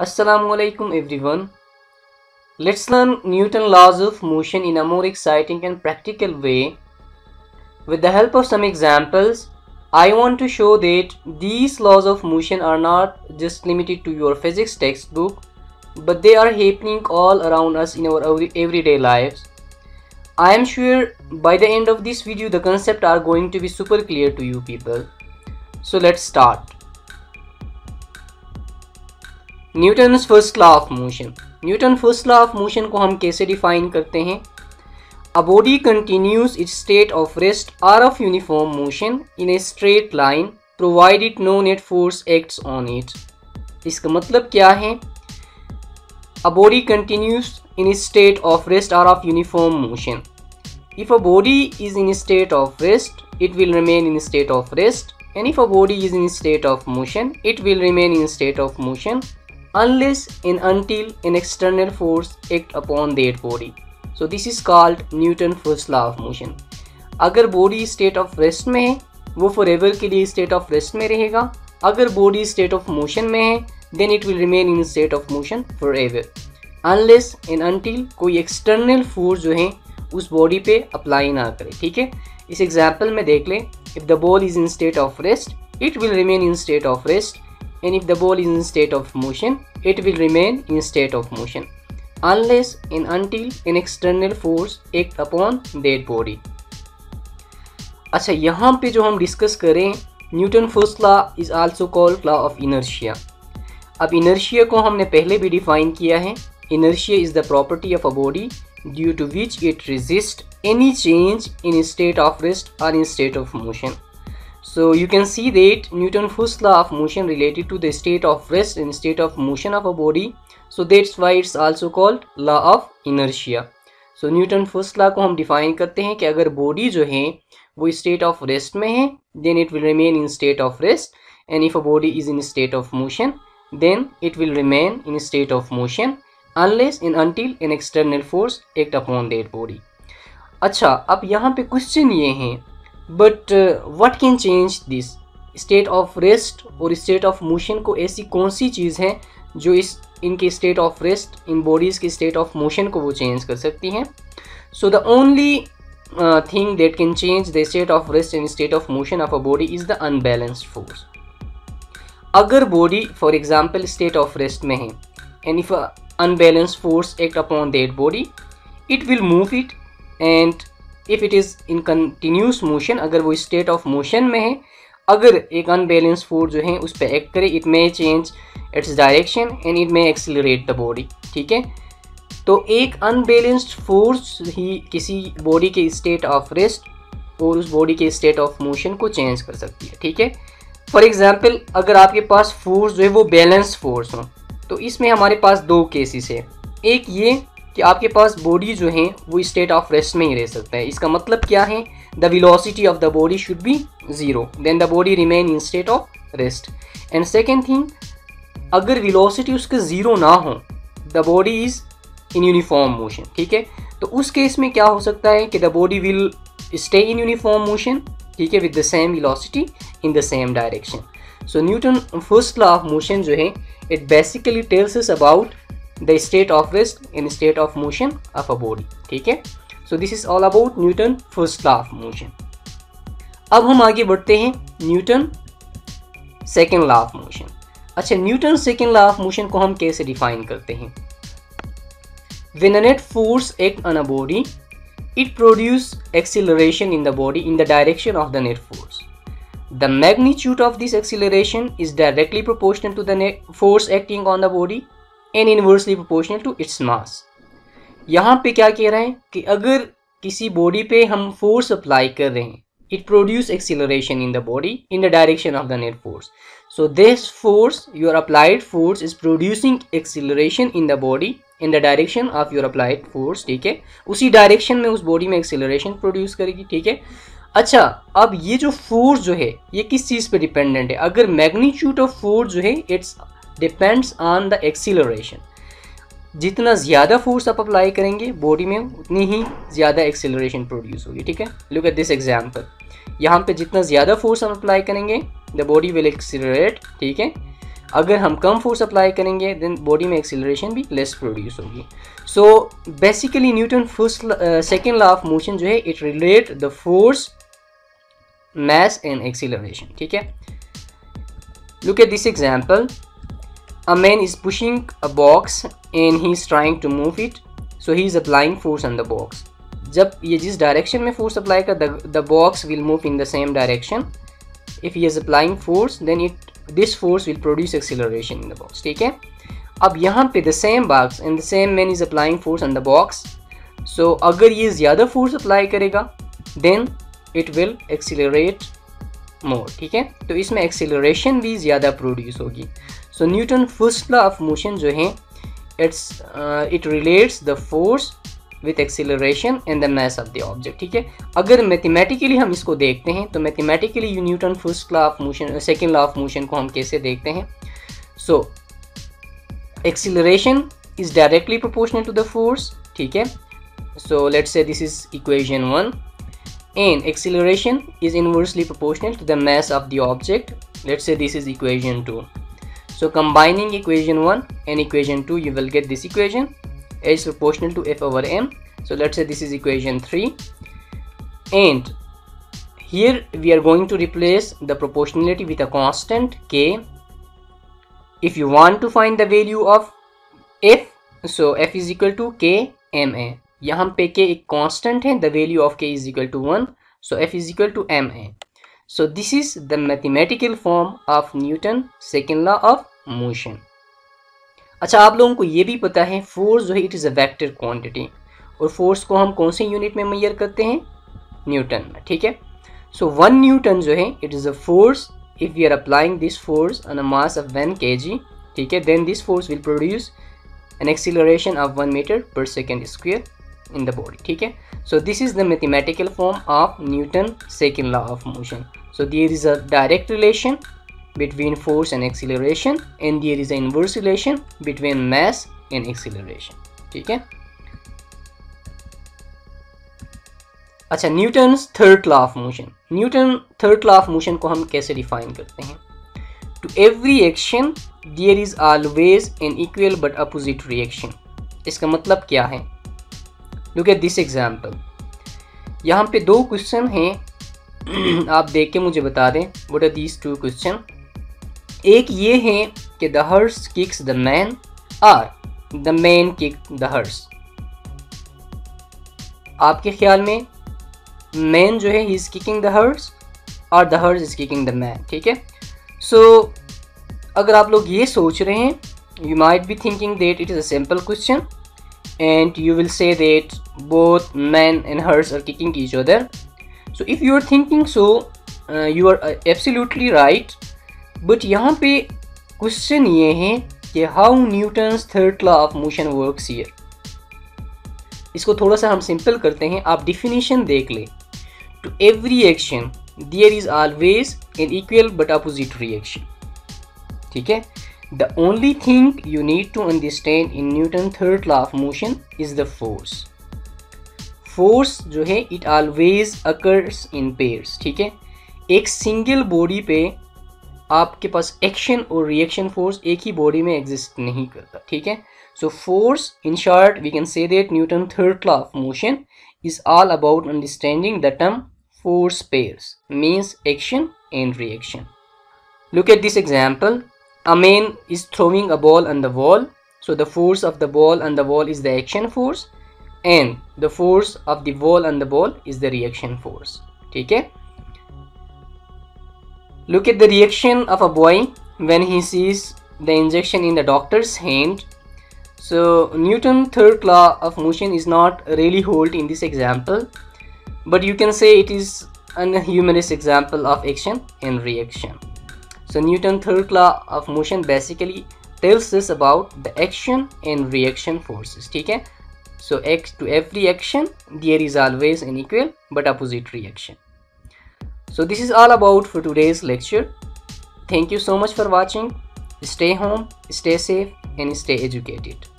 Assalamualaikum everyone. Let's learn Newton's laws of motion in a more exciting and practical way. With the help of some examples, I want to show that these laws of motion are not just limited to your physics textbook, but they are happening all around us in our everyday lives. I am sure by the end of this video the concepts are going to be super clear to you people. So let's start. Newton's first law of motion. Newton first law of motion को हम कैसे define करते हैं? A body continues its state of rest or of uniform motion in a straight line provided no net force acts on it. इसका मतलब क्या है? A body continues in its state of rest or of uniform motion. If a body is in state of rest it will remain in state of rest, and if a body is in state of motion it will remain in state of motion unless and until an external force act upon that body. So this is called Newton first law of motion. अगर body state of rest में है वो forever के लिए state of rest में रहेगा। अगर body state of motion में है then it will remain in state of motion forever unless and until कोई एक्सटर्नल फोर्स जो है उस बॉडी पे अप्लाई ना करे। ठीक है, इस एग्जाम्पल में देख लें। If the ball is in state of rest it will remain in state of rest, and if the ball is in state of motion it will remain in state of motion unless and until an external force act upon that body. अच्छा, यहाँ पे जो हम discuss करें Newton first law is also called law of inertia. अब inertia को हमने पहले भी डिफाइन किया है। Inertia is the property of a body due to which it resist any change in state of rest और in state of motion. So you can see that Newton's first law of motion related to the state of rest and state of motion of a body. So that's why it's also called law of inertia. So Newton first law को हम define करते हैं कि अगर body जो है वो state of rest में है then it will remain in state of rest, and if a body is in state of motion then it will remain in state of motion unless and until an external force act upon that body. अच्छा, अब यहाँ पे question ये है but what can change this? State of rest और state of motion को ऐसी कौन सी चीज़ है जो इनके स्टेट ऑफ रेस्ट इन बॉडीज़ के स्टेट ऑफ मोशन को वो चेंज कर सकती हैं? So the only thing that can change the state of rest and state of motion of a body is the unbalanced force. अगर body for example state of rest में है and if unbalanced force act upon that body it will move it, and if it is in continuous motion, अगर वो state of motion में है, अगर एक unbalance force जो है उस पर एक्ट करे it may change its direction and it may accelerate the body. ठीक है, तो एक अनबैलेंस्ड फोर्स ही किसी बॉडी के स्टेट ऑफ रेस्ट और उस बॉडी के स्टेट ऑफ मोशन को चेंज कर सकती है. ठीक है, फॉर एग्जाम्पल अगर आपके पास फोर्स जो है वो बैलेंस फोर्स हो तो इसमें हमारे पास दो केसेस है. एक ये कि आपके पास बॉडी जो है वो स्टेट ऑफ रेस्ट में ही रह सकता है. इसका मतलब क्या है? The velocity of the body should be zero, then the body remain in state of rest. And second thing, अगर वेलोसिटी उसके ज़ीरो ना हो the body is in uniform motion. ठीक है, तो उस केस में क्या हो सकता है कि the body will stay in uniform motion, ठीक है, with the same velocity in the same direction. So Newton first law of motion जो है it basically tells us about the state of rest and state of motion of a body. ठीक है, so this is all about Newton first law of motion. अब हम आगे बढ़ते हैं Newton second law of motion. अच्छा, Newton second law of motion को हम कैसे डिफाइन करते हैं? When a net force act on a body, it produce acceleration in the body in the direction of the net force. The magnitude of this acceleration is directly proportional to the net force acting on the body and inversely proportional to its mass. यहाँ पे क्या कह रहे हैं कि अगर किसी body पे हम फोर्स अप्लाई कर रहे हैं it produce acceleration in the body in the direction of the net force. So this force, your applied force is producing acceleration in the body in the direction of your applied force. ठीक है, उसी direction में उस body में acceleration produce करेगी. ठीक है, अच्छा, अब ये जो फोर्स जो है ये किस चीज़ पे डिपेंडेंट है? अगर मैग्नीट्यूड ऑफ फोर्स जो है it's depends on the acceleration. जितना ज़्यादा फोर्स आप अप्लाई करेंगे बॉडी में उतनी ही ज़्यादा एक्सिलरेशन प्रोड्यूस होगी. ठीक है, लुक एट दिस एग्जांपल. यहाँ पे जितना ज़्यादा फोर्स हम अप्लाई करेंगे द बॉडी विल एक्सिलरेट. ठीक है, अगर हम कम फोर्स अप्लाई करेंगे देन बॉडी में एक्सीलरेशन भी लेस प्रोड्यूस होगी। So basically Newton first second law of motion जो है it relate the force, mass and acceleration, ठीक है। Look at this example. A man is pushing a box and he is trying to move it, so he is applying force on the box. जब ये जिस direction में force apply कर, the box will move in the same direction. If he is applying force, then this force will produce acceleration in the box, ठीक है। अब यहाँ पे the same box and the same man is applying force on the box. So अगर ये ज़्यादा force apply करेगा then it will accelerate more, ठीक है। तो इसमें एक्सीलरेशन भी ज़्यादा प्रोड्यूस होगी। So Newton first law of motion जो है it relates the force with acceleration and the mass of the object, ठीक है। अगर मैथमेटिकली हम इसको देखते हैं तो mathematically Newton first law of motion second law of motion को हम कैसे देखते हैं। So acceleration is directly proportional to the force, ठीक है। So let's say this is equation 1 and acceleration is inversely proportional to the mass of the object. Let's say this is equation 2. So combining equation 1 and equation 2 you will get this equation is proportional to F over m. So let's say this is equation 3 and here we are going to replace the proportionality with a constant k. If you want to find the value of F, so F is equal to k ma. यहाँ पे k एक constant है, the value of k is equal to 1, so f is equal to ma. So this is the mathematical form of Newton second law of motion. अच्छा, आप लोगों को ये भी पता है फोर्स जो है it is a vector quantity, और फोर्स को हम कौन से यूनिट में मेजर करते हैं, न्यूटन में, ठीक है। सो 1 न्यूटन जो है it is a force if we are applying this force on a mass of 1 kg, ठीक है, then this force will produce an acceleration of 1 metre per second square in the body, ठीक है। So this is the mathematical form of Newton second law of motion. So there is a direct relation between force and acceleration and there is an inverse relation between mass and acceleration, ठीक है। अच्छा, Newton's third law of motion. Newton third law of motion को हम कैसे define करते हैं? To every action there is always an equal but opposite reaction. इसका मतलब क्या है? Look at this example. यहाँ पे 2 क्वेश्चन हैं, आप देख के मुझे बता दें व्हाट आर दीज 2 क्वेश्चन। एक ये है कि the horse kicks the man और the man kick the horse. आपके ख्याल में मैन जो है he is kicking the horse और the horse is kicking the man, ठीक है। सो अगर आप लोग ये सोच रहे हैं, you might be thinking that it is a simple question and you will say that both man and hers are kicking each other. So if you are thinking so, you are absolutely right. But यहाँ पे question ये है कि how Newton's third law of motion works here. इसको थोड़ा सा हम simple करते हैं, आप डिफिनीशन देख लें। To every action there is always an equal but opposite reaction, ठीक है। The only thing you need to understand in Newton's third law of motion is the force. Force जो है it always occurs in pairs, ठीक है। एक single body पे आपके पास एक्शन और रिएक्शन फोर्स एक ही बॉडी में एग्जिस्ट नहीं करता, ठीक है। So force, in short we can say that Newton third law of motion is all about understanding the term force pairs, means action and reaction. Look at this example. A man is throwing a ball on the wall. So the force of the ball on the wall is the action force and the force of the ball on the ball is the reaction force. ठीक है? Look at the reaction of a boy when he sees the injection in the doctor's hand. So Newton's third law of motion is not really hold in this example, but you can say it is a humorous example of action and reaction. So Newton's third law of motion basically tells us about the action and reaction forces, ठीक है? So to every action there is always an equal but opposite reaction. So this is all about for today's lecture. Thank you so much for watching. Stay home, stay safe and stay educated.